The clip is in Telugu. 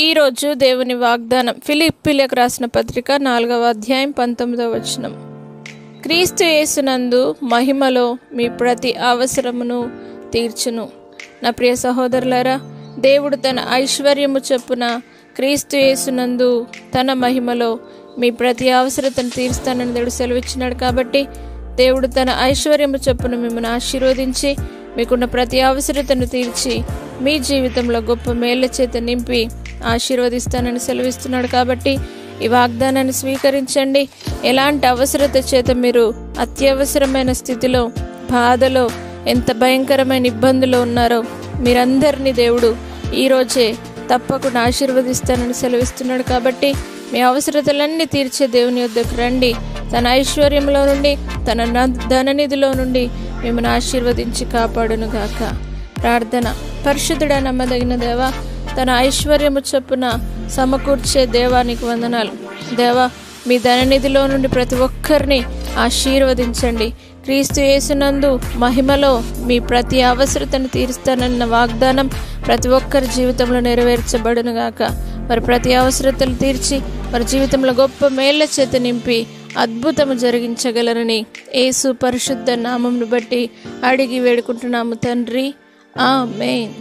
ఈరోజు దేవుని వాగ్దానం ఫిలిప్పీలకు రాసిన పత్రిక 4వ అధ్యాయం 19వ వచనం. క్రీస్తు యేసునందు మహిమలో మీ ప్రతి అవసరమును తీర్చును. నా ప్రియ సహోదరులారా, దేవుడు తన ఐశ్వర్యము చొప్పున క్రీస్తు యేసునందు తన మహిమలో మీ ప్రతి అవసరతను తీరుస్తానని దేవుడు సెలవిచ్చినాడు. కాబట్టి దేవుడు తన ఐశ్వర్యము చొప్పున మిమ్మల్ని ఆశీర్వదించి మీకున్న ప్రతి అవసరతను తీర్చి మీ జీవితంలో గొప్ప మేళ్ల చేత నింపి ఆశీర్వదిస్తానని సెలవిస్తున్నాడు. కాబట్టి ఈ వాగ్దానాన్ని స్వీకరించండి. ఎలాంటి అవసరత చేత మీరు అత్యవసరమైన స్థితిలో, బాధలో, ఎంత భయంకరమైన ఇబ్బందులు ఉన్నారో మీరందరినీ దేవుడు ఈరోజే తప్పకుండా ఆశీర్వదిస్తానని సెలవిస్తున్నాడు. కాబట్టి మీ అవసరతలన్నీ తీర్చే దేవుని యొద్దకు రండి. తన ఐశ్వర్యంలో నుండి, తన ధననిధిలో నుండి మిమ్మల్ని ఆశీర్వదించి కాపాడును గాక. ప్రార్థన. పరిశుద్ధుడా, నమ్మదగిన దేవా, తన ఐశ్వర్యము చొప్పున సమకూర్చే దేవానికి వందనాలు. దేవా, మీ ధననిధిలో నుండి ప్రతి ఒక్కరిని ఆశీర్వదించండి. క్రీస్తు యేసునందు మహిమలో మీ ప్రతి అవసరతను తీరుస్తానన్న వాగ్దానం ప్రతి ఒక్కరి జీవితంలో నెరవేర్చబడును గాక. వారి ప్రతి అవసరతలు తీర్చి వారి జీవితంలో గొప్ప మేళ్ల చేత నింపి అద్భుతము జరిగించగలరని యేసు పరిశుద్ధ నామమును బట్టి అడిగి వేడుకుంటున్నాము తండ్రి. ఆమేన్.